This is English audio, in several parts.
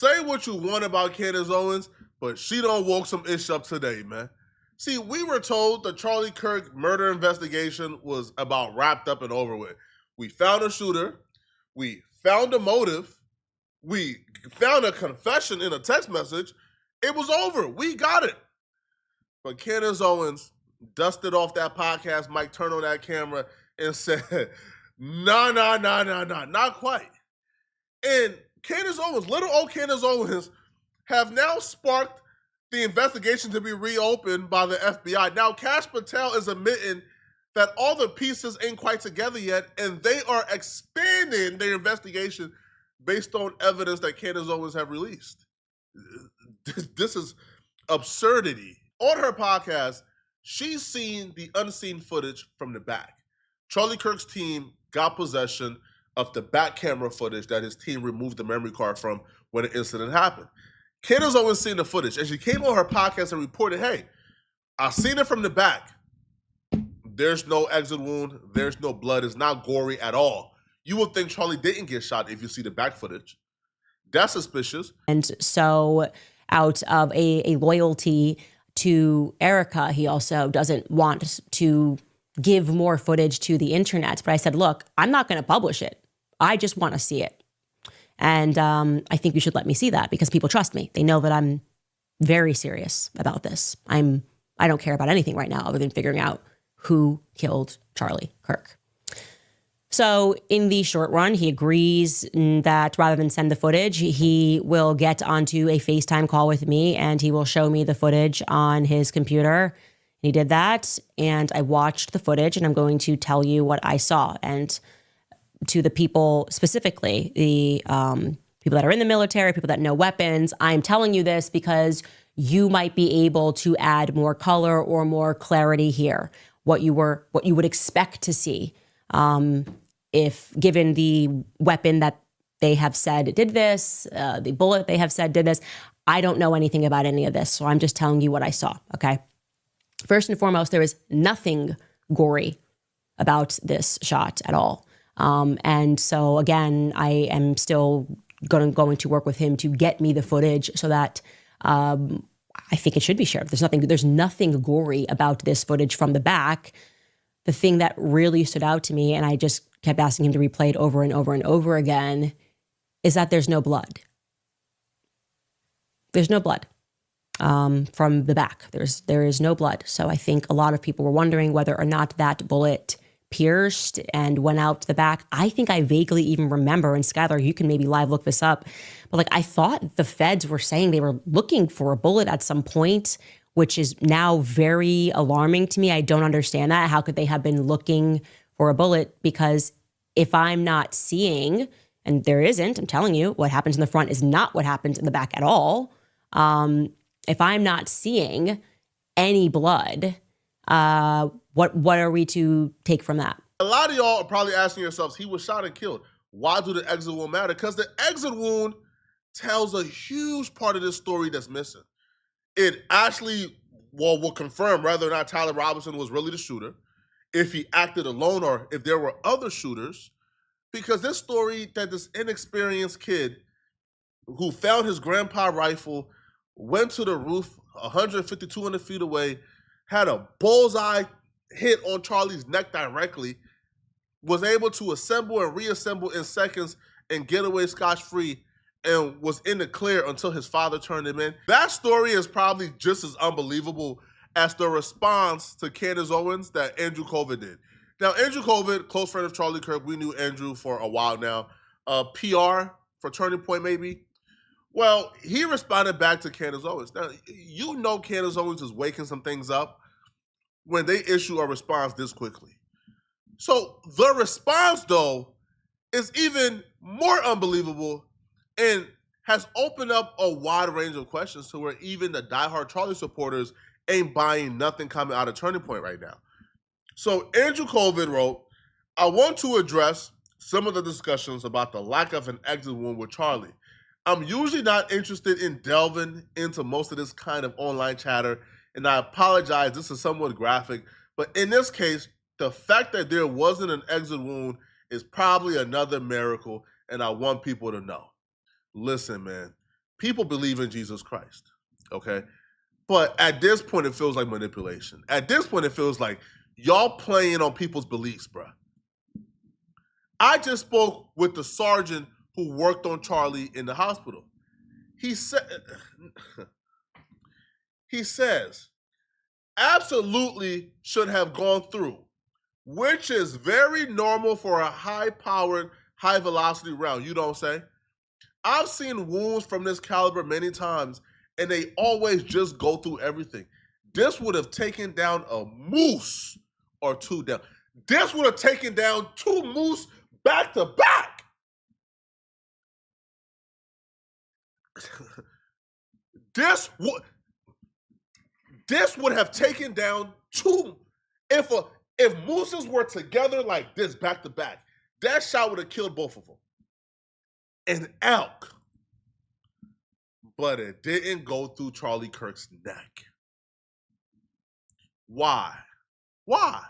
Say what you want about Candace Owens, but she don't woke some ish up today, man. See, we were told the Charlie Kirk murder investigation was about wrapped up and over with. We found a shooter, we found a motive, we found a confession in a text message. It was over. We got it. But Candace Owens dusted off that podcast mic, turned on that camera, and said, nah, not quite. And Candace Owens, little old Candace Owens, have now sparked the investigation to be reopened by the FBI. Now, Kash Patel is admitting that all the pieces ain't quite together yet, and they are expanding their investigation based on evidence that Candace Owens have released. This is absurdity. On her podcast, she's seen the unseen footage from the back. Charlie Kirk's team got possession of the back camera footage that his team removed the memory card from when the incident happened. Candace Owens seen the footage, and she came on her podcast and reported, hey, I seen it from the back. There's no exit wound. There's no blood. It's not gory at all. You would think Charlie didn't get shot if you see the back footage. That's suspicious. And so out of a loyalty to Erica, he also doesn't want to give more footage to the internet. But I said, look, I'm not going to publish it. I just want to see it. And I think you should let me see that because people trust me. They know that I'm very serious about this. I don't care about anything right now other than figuring out who killed Charlie Kirk. So in the short run, he agrees that rather than send the footage, he will get onto a FaceTime call with me and he will show me the footage on his computer. He did that, and I watched the footage, and I'm going to tell you what I saw. And to the people specifically, the people that are in the military, people that know weapons, I'm telling you this because you might be able to add more color or more clarity here. What you would expect to see if given the weapon that they have said did this, the bullet they have said did this. I don't know anything about any of this, so I'm just telling you what I saw, okay? First and foremost, there is nothing gory about this shot at all. And so again, I am still going to work with him to get me the footage so that I think it should be shared. There's nothing gory about this footage from the back. The thing that really stood out to me, and I just kept asking him to replay it over and over and over again, is that there's no blood. There's no blood. From the back. There is no blood. So I think a lot of people were wondering whether or not that bullet pierced and went out to the back. I think I vaguely even remember, and Skylar, you can maybe live look this up, but like I thought the feds were saying they were looking for a bullet at some point, which is now very alarming to me. I don't understand that. How could they have been looking for a bullet? Because if I'm not seeing, and there isn't, I'm telling you, what happens in the front is not what happens in the back at all. If I'm not seeing any blood, what are we to take from that? A lot of y'all are probably asking yourselves, he was shot and killed. Why do the exit wound matter? Because the exit wound tells a huge part of this story that's missing. It actually will confirm whether or not Tyler Robinson was really the shooter, if he acted alone or if there were other shooters. Because this story that this inexperienced kid who found his grandpa rifle, went to the roof 150, 200 feet away, had a bullseye hit on Charlie's neck directly, was able to assemble and reassemble in seconds and get away scotch-free, and was in the clear until his father turned him in. That story is probably just as unbelievable as the response to Candace Owens that Andrew Kolvet did. Now, Andrew Kolvet, close friend of Charlie Kirk, we knew Andrew for a while now. PR for Turning Point, maybe. Well, he responded back to Candace Owens. Now, you know Candace Owens is waking some things up when they issue a response this quickly. So the response, though, is even more unbelievable and has opened up a wide range of questions to where even the diehard Charlie supporters ain't buying nothing coming out of Turning Point right now. So Andrew Kolvet wrote, I want to address some of the discussions about the lack of an exit wound with Charlie. I'm usually not interested in delving into most of this kind of online chatter, and I apologize, this is somewhat graphic, but in this case, the fact that there wasn't an exit wound is probably another miracle, and I want people to know. Listen, man, people believe in Jesus Christ, okay? But at this point, it feels like manipulation. At this point, it feels like y'all playing on people's beliefs, bruh. I just spoke with the sergeant who worked on Charlie in the hospital. He says, absolutely should have gone through, which is very normal for a high-powered, high-velocity round. You don't say? I've seen wounds from this caliber many times, and they always just go through everything. This would have taken down a moose or two down. This would have taken down two moose back to back. This would have taken down two. If mooses were together like this back to back, that shot would have killed both of them. An elk. But it didn't go through Charlie Kirk's neck. Why? Well,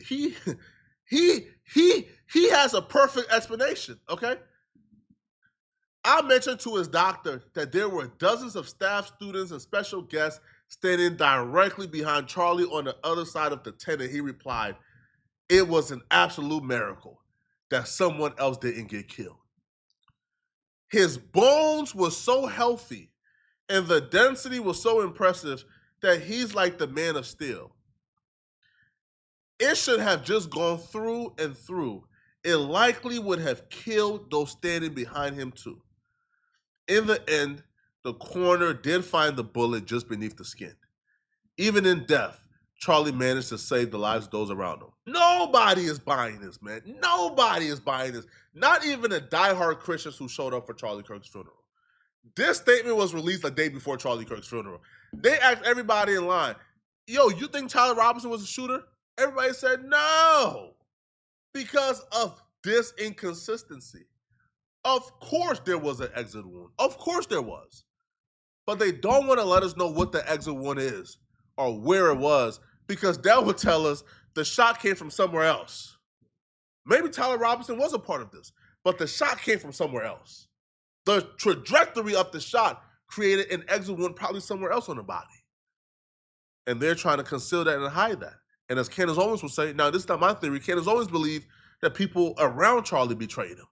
he has a perfect explanation, okay? I mentioned to his doctor that there were dozens of staff, students, and special guests standing directly behind Charlie on the other side of the tent, and he replied, it was an absolute miracle that someone else didn't get killed. His bones were so healthy and the density was so impressive that he's like the Man of Steel. It should have just gone through and through. It likely would have killed those standing behind him too. In the end, the coroner did find the bullet just beneath the skin. Even in death, Charlie managed to save the lives of those around him. Nobody is buying this, man. Nobody is buying this. Not even the diehard Christians who showed up for Charlie Kirk's funeral. This statement was released a day before Charlie Kirk's funeral. They asked everybody in line, yo, you think Tyler Robinson was a shooter? Everybody said no, because of this inconsistency. Of course there was an exit wound. Of course there was. But they don't want to let us know what the exit wound is or where it was, because that would tell us the shot came from somewhere else. Maybe Tyler Robinson was a part of this, but the shot came from somewhere else. The trajectory of the shot created an exit wound probably somewhere else on the body. And they're trying to conceal that and hide that. And as Candace Owens would say, now this is not my theory, Candace Owens believed that people around Charlie betrayed him.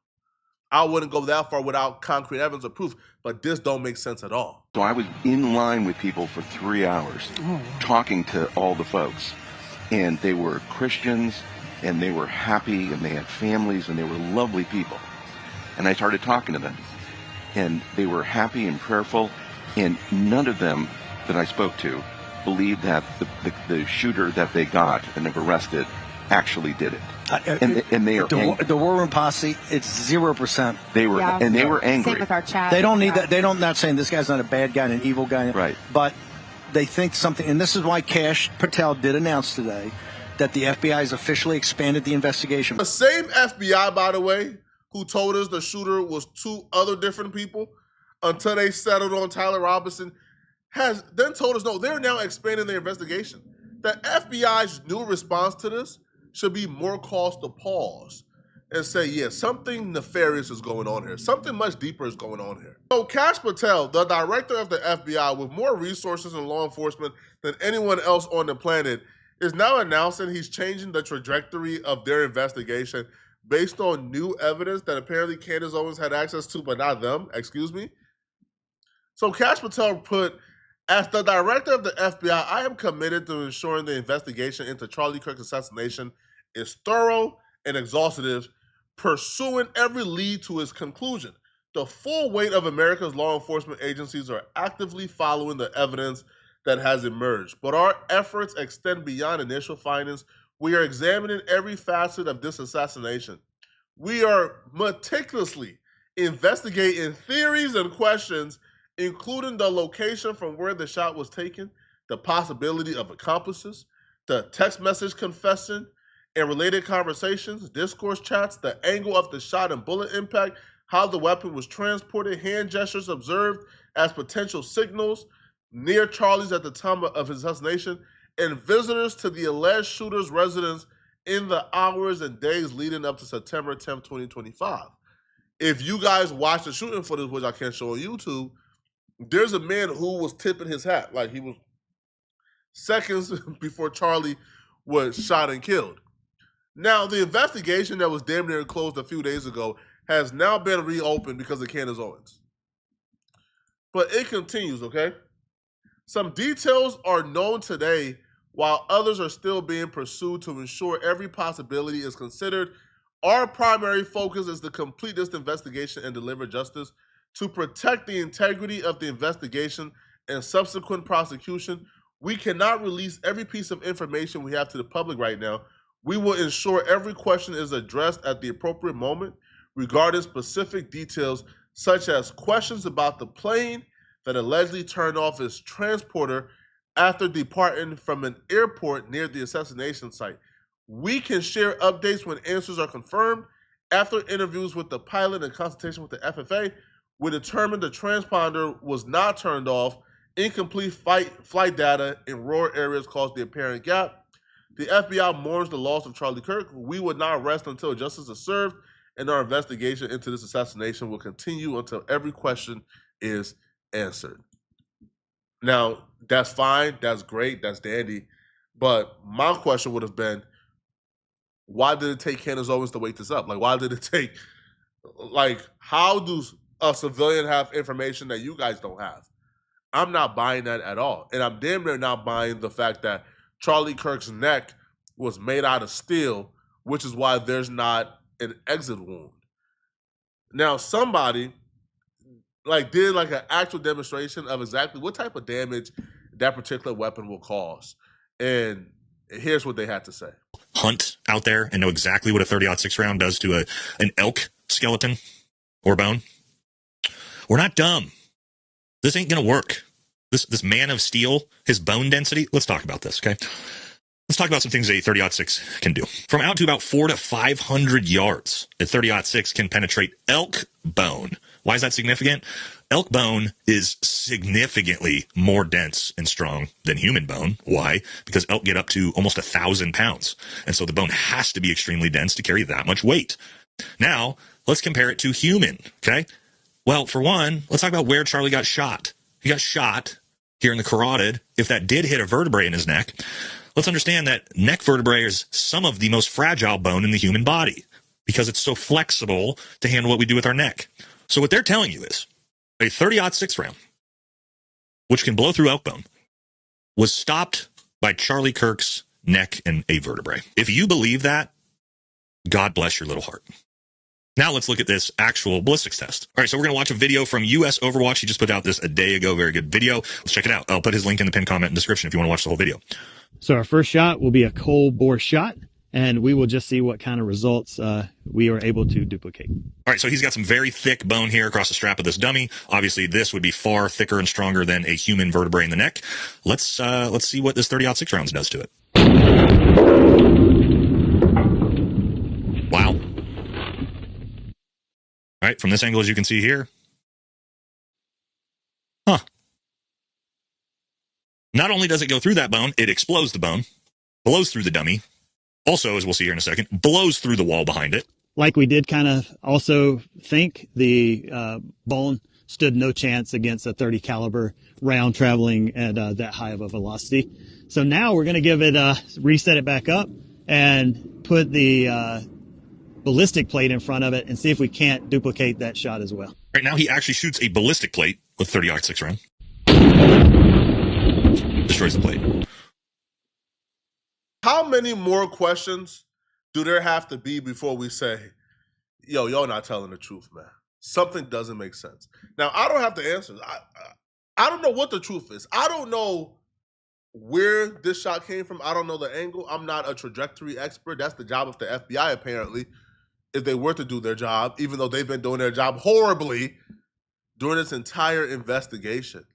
I wouldn't go that far without concrete evidence or proof, but this don't make sense at all. So I was in line with people for 3 hours talking to all the folks. And they were Christians, and they were happy, and they had families, and they were lovely people. And I started talking to them. And they were happy and prayerful, and none of them that I spoke to believed that the shooter that they got and have arrested actually did it. And they are the War Room Posse. It's 0%. They were and they were angry. Same with our chat. They don't need that. They don't. Not saying this guy's not a bad guy and an evil guy. Right. But they think something. And this is why Kash Patel did announce today that the FBI has officially expanded the investigation. The same FBI, by the way, who told us the shooter was two other different people until they settled on Tyler Robinson, has then told us, no, they're now expanding their investigation. The FBI's new response to this should be more cause to pause and say, yeah, something nefarious is going on here. Something much deeper is going on here. So Kash Patel, the director of the FBI with more resources and law enforcement than anyone else on the planet, is now announcing he's changing the trajectory of their investigation based on new evidence that apparently Candace Owens had access to, but not them, excuse me. So Kash Patel put, as the director of the FBI, I am committed to ensuring the investigation into Charlie Kirk's assassination is thorough and exhaustive, pursuing every lead to its conclusion. The full weight of America's law enforcement agencies are actively following the evidence that has emerged, but our efforts extend beyond initial findings. We are examining every facet of this assassination. We are meticulously investigating theories and questions, including the location from where the shot was taken, the possibility of accomplices, the text message confession and related conversations, discourse chats, the angle of the shot and bullet impact, how the weapon was transported, hand gestures observed as potential signals near Charlie's at the time of his assassination, and visitors to the alleged shooter's residence in the hours and days leading up to September 10th, 2025. If you guys watch the shooting footage, which I can't show on YouTube, there's a man who was tipping his hat. Like, he was seconds before Charlie was shot and killed. Now, the investigation that was damn near closed a few days ago has now been reopened because of Candace Owens. But it continues, okay? Some details are known today, while others are still being pursued to ensure every possibility is considered. Our primary focus is to complete this investigation and deliver justice. To protect the integrity of the investigation and subsequent prosecution, we cannot release every piece of information we have to the public right now. We will ensure every question is addressed at the appropriate moment regarding specific details, such as questions about the plane that allegedly turned off its transporter after departing from an airport near the assassination site. We can share updates when answers are confirmed. After interviews with the pilot and consultation with the FFA, we determined the transponder was not turned off. Incomplete flight data in rural areas caused the apparent gap. The FBI mourns the loss of Charlie Kirk. We would not rest until justice is served, and our investigation into this assassination will continue until every question is answered. Now, that's fine, that's great, that's dandy, but my question would have been, why did it take Candace Owens to wake this up? Like, why did it take, like, how do a civilian have information that you guys don't have? I'm not buying that at all. And I'm damn near not buying the fact that Charlie Kirk's neck was made out of steel, which is why there's not an exit wound. Now, somebody did an actual demonstration of exactly what type of damage that particular weapon will cause. And here's what they had to say. Hunt out there and know exactly what a 30-06 round does to an elk skeleton or bone. We're not dumb. This ain't going to work. This man of steel, his bone density, let's talk about this, okay? Let's talk about some things a 30-06 can do. From out to about 400 to 500 yards, a 30-06 can penetrate elk bone. Why is that significant? Elk bone is significantly more dense and strong than human bone. Why? Because elk get up to almost 1,000 pounds. And so the bone has to be extremely dense to carry that much weight. Now, let's compare it to human, okay? Well, for one, let's talk about where Charlie got shot. He got shot here in the carotid. If that did hit a vertebrae in his neck, let's understand that neck vertebrae is some of the most fragile bone in the human body because it's so flexible to handle what we do with our neck. So what they're telling you is a 30-06 round, which can blow through elk bone, was stopped by Charlie Kirk's neck and a vertebrae. If you believe that, God bless your little heart. Now let's look at this actual ballistics test. All right, so we're going to watch a video from US Overwatch. He just put out this a day ago. Very good video. Let's check it out. I'll put his link in the pinned comment and description if you want to watch the whole video. So our first shot will be a cold bore shot, and we will just see what kind of results we are able to duplicate. All right, so he's got some very thick bone here across the strap of this dummy. Obviously, this would be far thicker and stronger than a human vertebrae in the neck. Let's see what this 30-06 rounds does to it. Wow. All right, from this angle, as you can see here. Huh. Not only does it go through that bone, it explodes the bone, blows through the dummy. Also, as we'll see here in a second, blows through the wall behind it. Like we did kind of also think, the bone stood no chance against a 30 caliber round traveling at that high of a velocity. So now we're going to give it reset it back up and put the ballistic plate in front of it and see if we can't duplicate that shot as well. Right now, he actually shoots a ballistic plate with 30-06 round. Destroys the plate. How many more questions do there have to be before we say, yo, y'all not telling the truth, man? Something doesn't make sense. Now, I don't have the answers. I don't know what the truth is. I don't know where this shot came from. I don't know the angle. I'm not a trajectory expert. That's the job of the FBI, apparently, if they were to do their job, even though they've been doing their job horribly during this entire investigation.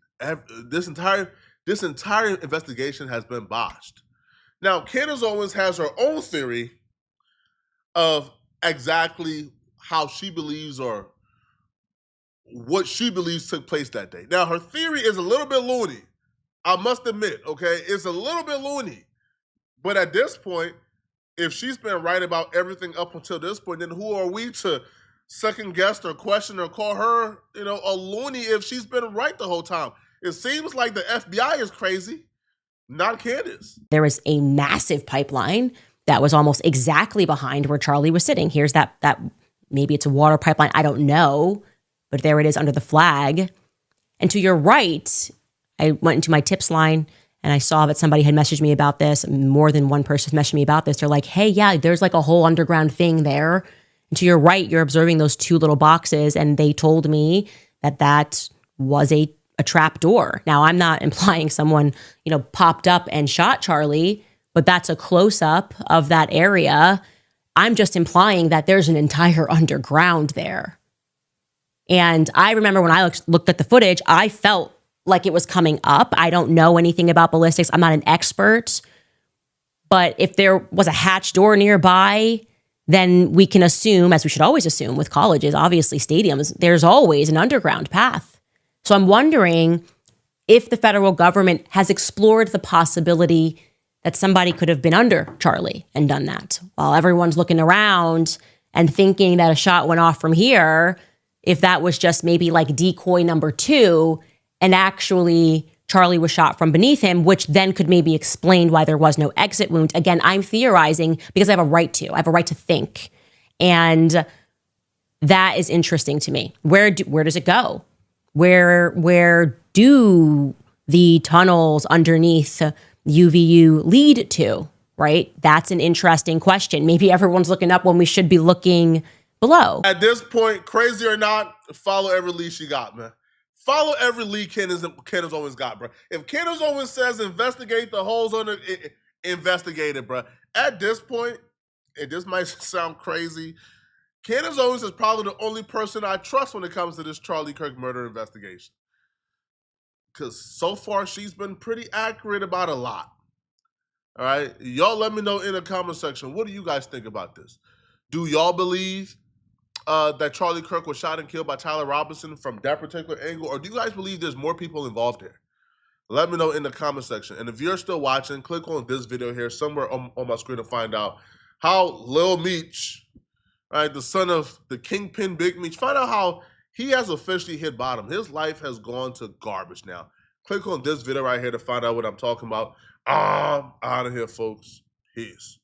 This entire investigation has been botched. Now, Candace Owens has her own theory of exactly how she believes or what she believes took place that day. Now, her theory is a little bit loony. I must admit, okay? It's a little bit loony. But at this point, if she's been right about everything up until this point, then who are we to second guess or question or call her, a loony if she's been right the whole time. It seems like the FBI is crazy, not Candace. There was a massive pipeline that was almost exactly behind where Charlie was sitting. Here's that maybe it's a water pipeline, I don't know, but there it is under the flag. And to your right, I went into my tips line and I saw that somebody had messaged me about this. More than one person messaged me about this. They're like, hey, yeah, there's like a whole underground thing there. And to your right, you're observing those two little boxes. And they told me that was a trap door. Now, I'm not implying someone, popped up and shot Charlie, but that's a close up of that area. I'm just implying that there's an entire underground there. And I remember when I looked at the footage, I felt like it was coming up. I don't know anything about ballistics. I'm not an expert. But if there was a hatch door nearby, then we can assume, as we should always assume with colleges, obviously stadiums, there's always an underground path. So I'm wondering if the federal government has explored the possibility that somebody could have been under Charlie and done that. While everyone's looking around and thinking that a shot went off from here, if that was just maybe like decoy number 2, and actually Charlie was shot from beneath him, which then could maybe explain why there was no exit wound. Again, I'm theorizing because I have a right to. I have a right to think. And that is interesting to me. Where does it go? Where do the tunnels underneath UVU lead to, right? That's an interesting question. Maybe everyone's looking up when we should be looking below. At this point, crazy or not, follow every lead she got, man. Follow every lead Candace Owens got, bro. If Candace Owens says investigate the holes on it, investigate it, bro. At this point, and this might sound crazy, Candace Owens is probably the only person I trust when it comes to this Charlie Kirk murder investigation. Because so far, she's been pretty accurate about a lot. All right? Y'all let me know in the comment section, what do you guys think about this? Do y'all believe that Charlie Kirk was shot and killed by Tyler Robinson from that particular angle? Or do you guys believe there's more people involved here? Let me know in the comment section. And if you're still watching, click on this video here somewhere on my screen to find out how Lil Meech, right, the son of the Kingpin Big Meech, find out how he has officially hit bottom. His life has gone to garbage now. Click on this video right here to find out what I'm talking about. I'm out of here, folks. Peace.